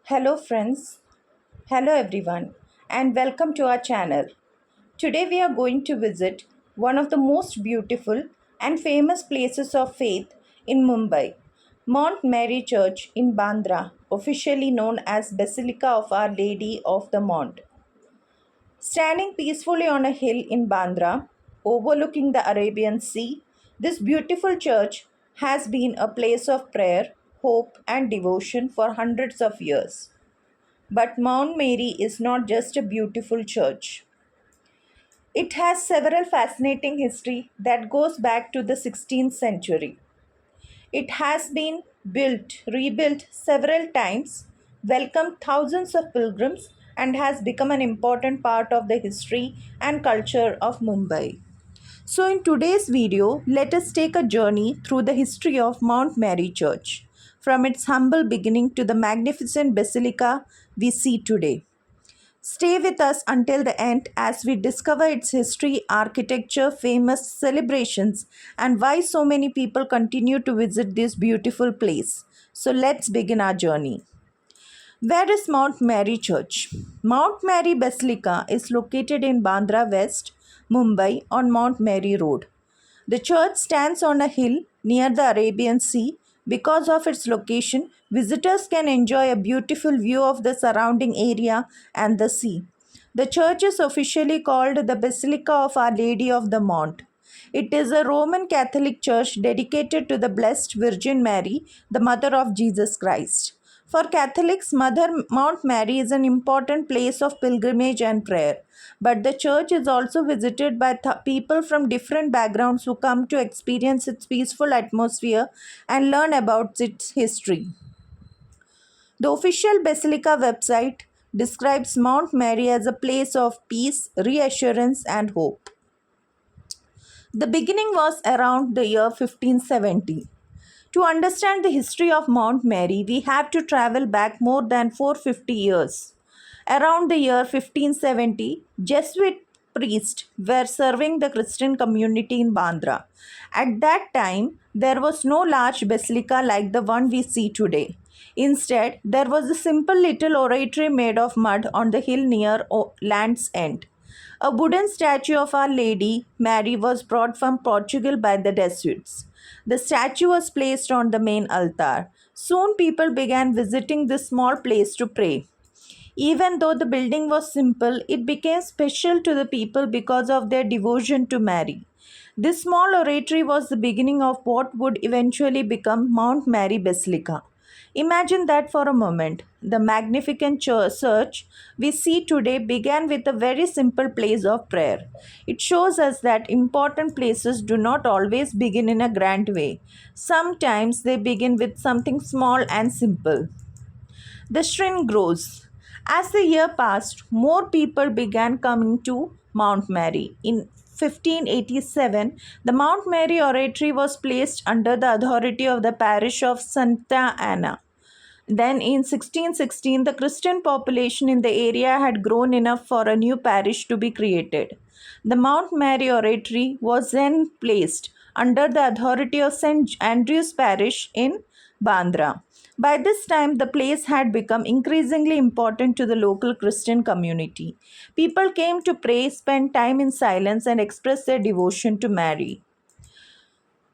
Hello friends, hello everyone, and welcome to our channel. Today we are going to visit one of the most beautiful and famous places of faith in Mumbai, Mount Mary Church in Bandra, officially known as Basilica of Our Lady of the Mount. Standing peacefully on a hill in Bandra, overlooking the Arabian Sea, this beautiful church has been a place of prayer, hope, and devotion for hundreds of years. But Mount Mary is not just a beautiful church. It has several fascinating history that goes back to the 16th century. It has been built, rebuilt several times, welcomed thousands of pilgrims, and has become an important part of the history and culture of Mumbai. So, in today's video, let us take a journey through the history of Mount Mary Church, from its humble beginning to the magnificent basilica we see today. Stay with us until the end as we discover its history, architecture, famous celebrations, and why so many people continue to visit this beautiful place. So, let's begin our journey. Where is Mount Mary Church? Mount Mary Basilica is located in Bandra West, Mumbai on Mount Mary Road. The church stands on a hill near the Arabian Sea. Because of its location, visitors can enjoy a beautiful view of the surrounding area and the sea. The church is officially called the Basilica of Our Lady of the Mount. It is a Roman Catholic church dedicated to the Blessed Virgin Mary, the Mother of Jesus Christ. For Catholics, Mount Mary is an important place of pilgrimage and prayer. But the church is also visited by people from different backgrounds who come to experience its peaceful atmosphere and learn about its history. The official Basilica website describes Mount Mary as a place of peace, reassurance, and hope. The beginning was around the year 1570. To understand the history of Mount Mary, we have to travel back more than 450 years. Around the year 1570, Jesuit priests were serving the Christian community in Bandra. At that time, there was no large basilica like the one we see today. Instead, there was a simple little oratory made of mud on the hill near Land's End. A wooden statue of Our Lady Mary was brought from Portugal by the Jesuits. The statue was placed on the main altar. Soon people began visiting this small place to pray. Even though the building was simple, it became special to the people because of their devotion to Mary. This small oratory was the beginning of what would eventually become Mount Mary Basilica. Imagine that for a moment. The magnificent church we see today began with a very simple place of prayer. It shows us that important places do not always begin in a grand way. Sometimes they begin with something small and simple. The shrine grows. As the year passed, more people began coming to Mount Mary. In 1587, the Mount Mary Oratory was placed under the authority of the parish of Santa Anna. Then in 1616, the Christian population in the area had grown enough for a new parish to be created. The Mount Mary Oratory was then placed under the authority of St. Andrew's Parish in Bandra. By this time, the place had become increasingly important to the local Christian community. People came to pray, spend time in silence, and express their devotion to Mary.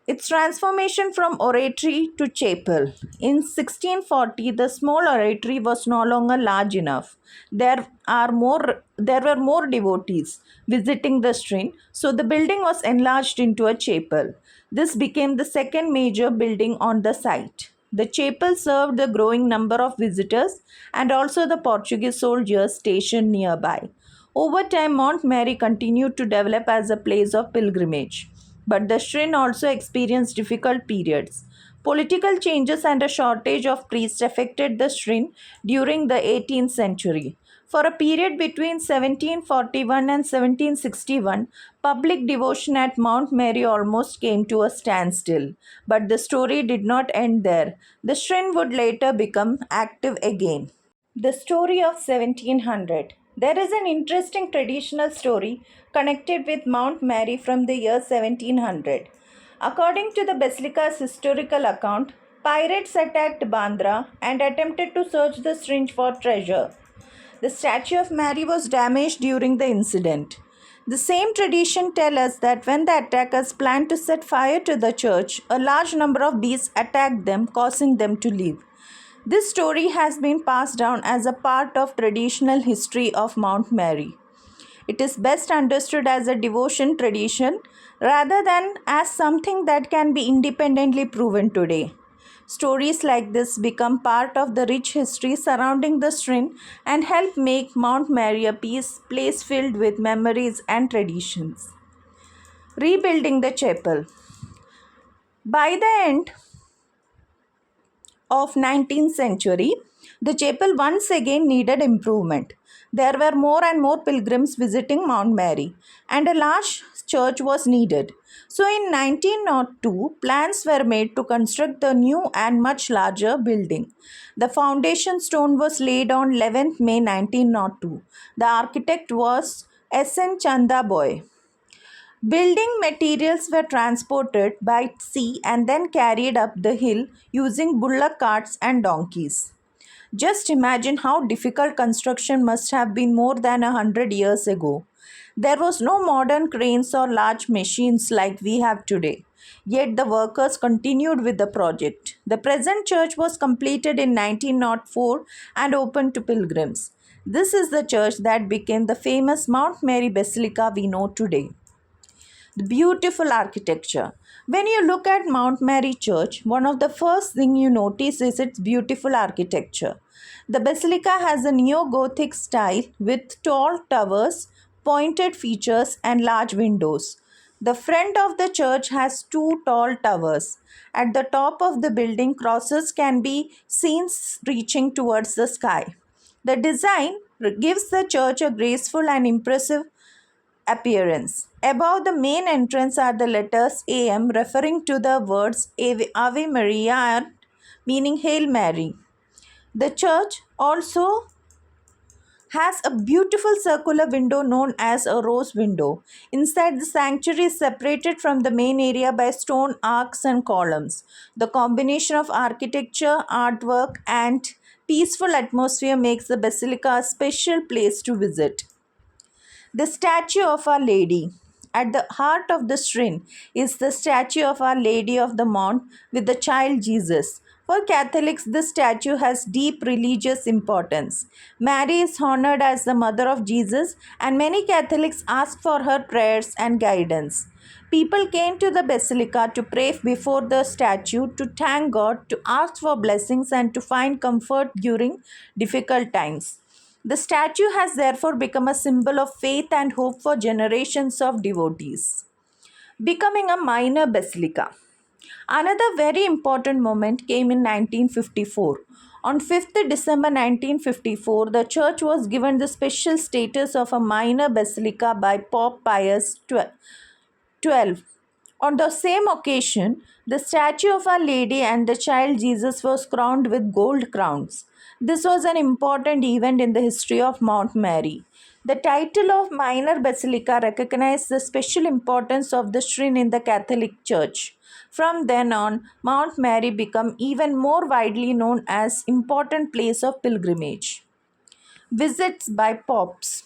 Its transformation from oratory to chapel. In 1640, the small oratory was no longer large enough. There were more devotees visiting the shrine, so the building was enlarged into a chapel. This became the second major building on the site. The chapel served the growing number of visitors and also the Portuguese soldiers stationed nearby. Over time, Mount Mary continued to develop as a place of pilgrimage. But the shrine also experienced difficult periods. Political changes and a shortage of priests affected the shrine during the 18th century. For a period between 1741 and 1761, public devotion at Mount Mary almost came to a standstill. But the story did not end there. The shrine would later become active again. The story of 1700. There is an interesting traditional story connected with Mount Mary from the year 1700. According to the basilica's historical account, Pirates attacked Bandra and attempted to search the shrine for treasure. The statue of Mary was damaged during the incident. The same tradition tells us that when the attackers planned to set fire to the church, a large number of bees attacked them, causing them to leave. This story has been passed down as a part of traditional history of Mount Mary. It is best understood as a devotion tradition rather than as something that can be independently proven today. Stories like this become part of the rich history surrounding the shrine and help make Mount Mary a place filled with memories and traditions. Rebuilding the chapel. By the end of 19th century, the chapel once again needed improvement. There were more and more pilgrims visiting Mount Mary, and a large church was needed. So in 1902, plans were made to construct the new and much larger building. The foundation stone was laid on 11th May 1902. The architect was S.N. Chanda Boy. Building materials were transported by sea and then carried up the hill using bullock carts and donkeys. Just imagine how difficult construction must have been more than 100 years ago. There was no modern cranes or large machines like we have today. Yet the workers continued with the project. The present church was completed in 1904 and opened to pilgrims. This is the church that became the famous Mount Mary Basilica we know today. The beautiful architecture. When you look at Mount Mary Church, one of the first thing you notice is its beautiful architecture. The basilica has a neo-Gothic style with tall towers, pointed features and large windows. The front of the church has two tall towers. At the top of the building, crosses can be seen reaching towards the sky. The design gives the church a graceful and impressive appearance. Above the main entrance are the letters AM referring to the words Ave Maria, meaning Hail Mary. The church also has a beautiful circular window known as a rose window. Inside, the sanctuary is separated from the main area by stone arcs and columns. The combination of architecture, artwork, and peaceful atmosphere makes the basilica a special place to visit. The statue of Our Lady. At the heart of the shrine is the statue of Our Lady of the Mount with the child Jesus. For Catholics, this statue has deep religious importance. Mary is honored as the mother of Jesus, and many Catholics ask for her prayers and guidance. People came to the basilica to pray before the statue, to thank God, to ask for blessings, and to find comfort during difficult times. The statue has therefore become a symbol of faith and hope for generations of devotees. Becoming a minor basilica. Another very important moment came in 1954. On 5th December 1954, the church was given the special status of a minor basilica by Pope Pius XII. On the same occasion, the statue of Our Lady and the child Jesus was crowned with gold crowns. This was an important event in the history of Mount Mary. The title of minor basilica recognized the special importance of the shrine in the Catholic Church. From then on, Mount Mary became even more widely known as important place of pilgrimage. Visits by popes.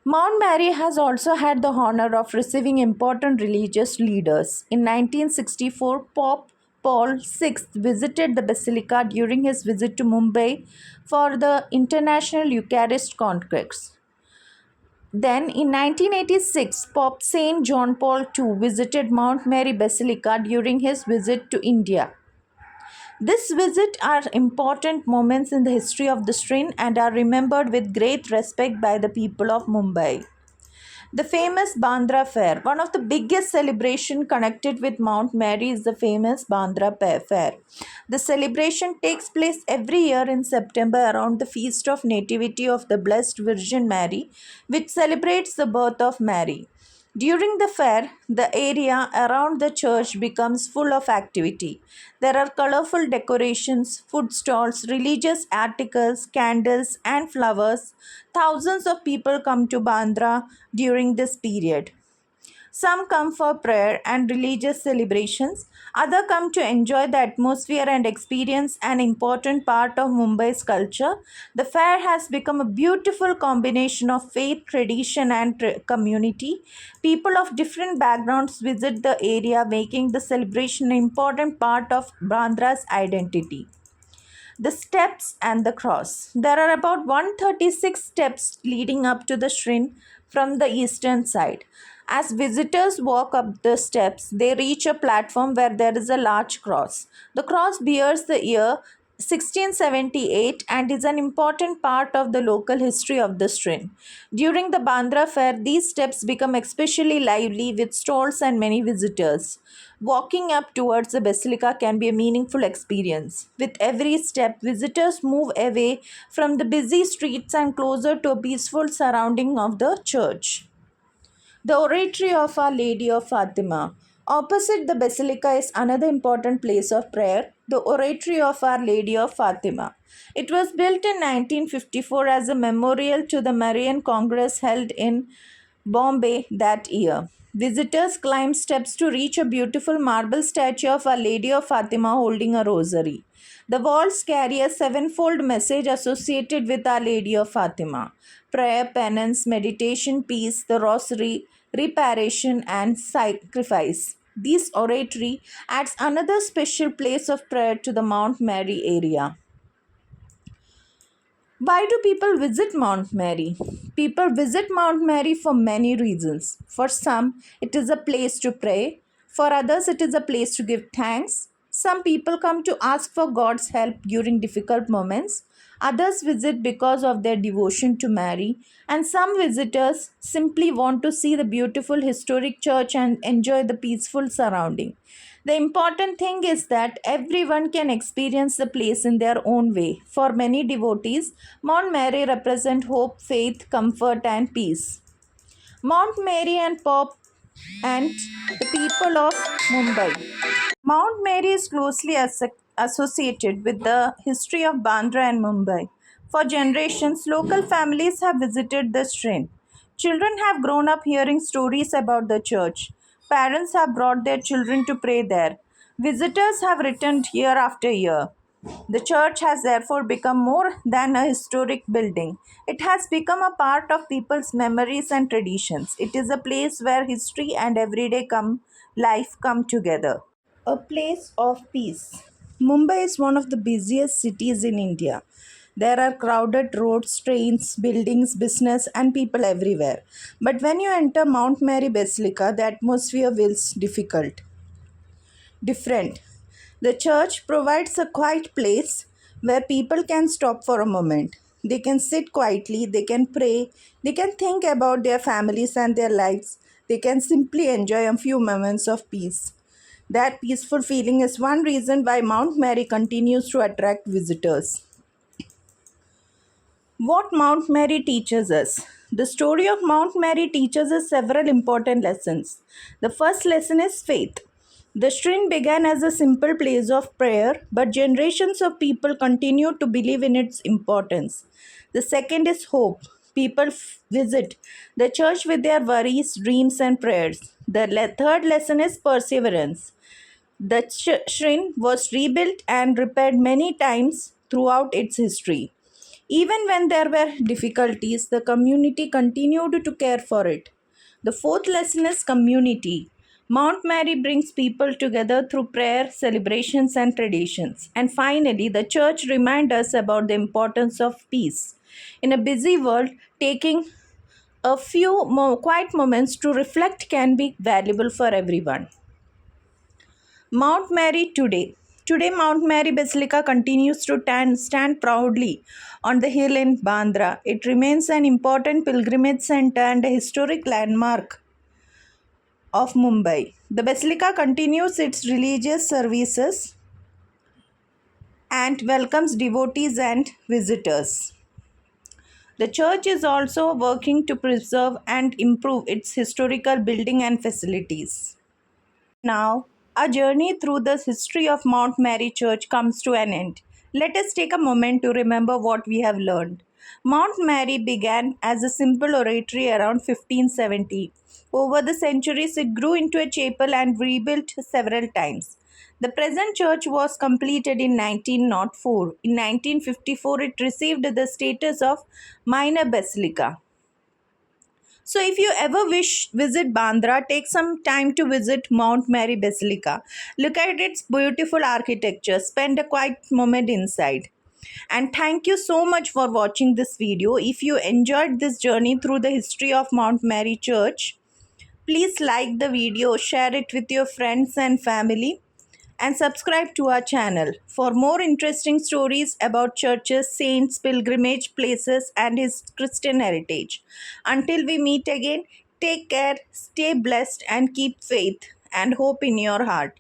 Mount Mary has also had the honor of receiving important religious leaders. In 1964, Pope Paul VI visited the basilica during his visit to Mumbai for the International Eucharist Congress. Then, in 1986, Pope Saint John Paul II visited Mount Mary Basilica during his visit to India. This visit are important moments in the history of the shrine and are remembered with great respect by the people of Mumbai. The famous Bandra Fair. One of the biggest celebrations connected with Mount Mary is the famous Bandra Fair. The celebration takes place every year in September around the feast of Nativity of the Blessed Virgin Mary, which celebrates the birth of Mary. During the fair, the area around the church becomes full of activity. There are colorful decorations, food stalls, religious articles, candles, and flowers. Thousands of people come to Bandra during this period. Some come for prayer and religious celebrations. Others come to enjoy the atmosphere and experience an important part of Mumbai's culture. The fair has become a beautiful combination of faith, tradition, and community. People of different backgrounds visit the area, making the celebration an important part of Bandra's identity. The steps and the cross. There are about 136 steps leading up to the shrine from the eastern side. As visitors walk up the steps, they reach a platform where there is a large cross. The cross bears the year 1678 and is an important part of the local history of the shrine. During the Bandra fair, these steps become especially lively with stalls and many visitors. Walking up towards the basilica can be a meaningful experience. With every step, visitors move away from the busy streets and closer to a peaceful surrounding of the church. The Oratory of Our Lady of Fatima. Opposite the basilica is another important place of prayer, the Oratory of Our Lady of Fatima. It was built in 1954 as a memorial to the Marian Congress held in Bombay that year. Visitors climb steps to reach a beautiful marble statue of Our Lady of Fatima holding a rosary. The walls carry a sevenfold message associated with Our Lady of Fatima: prayer, penance, meditation, peace, the rosary, reparation, and sacrifice. This oratory adds another special place of prayer to the Mount Mary area. Why do people visit Mount Mary? People visit Mount Mary for many reasons. For some, it is a place to pray. For others, it is a place to give thanks. Some people come to ask for God's help during difficult moments. Others visit because of their devotion to Mary. And some visitors simply want to see the beautiful historic church and enjoy the peaceful surrounding. The important thing is that everyone can experience the place in their own way. For many devotees, Mount Mary represents hope, faith, comfort, and peace. Mount Mary and Pop and the people of Mumbai. Mount Mary is closely associated with the history of Bandra and Mumbai. For generations, local families have visited the shrine. Children have grown up hearing stories about the church. Parents have brought their children to pray there. Visitors have returned year after year. The church has therefore become more than a historic building. It has become a part of people's memories and traditions. It is a place where history and everyday life come together. A place of peace. Mumbai is one of the busiest cities in India. There are crowded roads, trains, buildings, business, and people everywhere. But when you enter Mount Mary Basilica, the atmosphere feels different. The church provides a quiet place where people can stop for a moment. They can sit quietly, they can pray, they can think about their families and their lives. They can simply enjoy a few moments of peace. That peaceful feeling is one reason why Mount Mary continues to attract visitors. What Mount Mary teaches us. The story of Mount Mary teaches us several important lessons. The first lesson is faith. The shrine began as a simple place of prayer, but generations of people continue to believe in its importance. The second is hope. People visit the church with their worries, dreams, and prayers. The third lesson is perseverance. The shrine was rebuilt and repaired many times throughout its history. Even when there were difficulties, the community continued to care for it. The fourth lesson is community. Mount Mary brings people together through prayer, celebrations, and traditions. And finally, the church reminds us about the importance of peace. In a busy world, taking a few quiet moments to reflect can be valuable for everyone. Mount Mary today. Today, Mount Mary Basilica continues to stand proudly on the hill in Bandra. It remains an important pilgrimage center and a historic landmark of Mumbai. The Basilica continues its religious services and welcomes devotees and visitors. The church is also working to preserve and improve its historical building and facilities. Now, our journey through the history of Mount Mary Church comes to an end. Let us take a moment to remember what we have learned. Mount Mary began as a simple oratory around 1570. Over the centuries, it grew into a chapel and rebuilt several times. The present church was completed in 1904. In 1954, it received the status of minor basilica. So, if you ever wish visit Bandra, take some time to visit Mount Mary Basilica. Look at its beautiful architecture. Spend a quiet moment inside. And thank you so much for watching this video. If you enjoyed this journey through the history of Mount Mary Church, please like the video, share it with your friends and family, and subscribe to our channel for more interesting stories about churches, saints, pilgrimage places, and his Christian heritage. Until we meet again, take care, stay blessed, and keep faith and hope in your heart.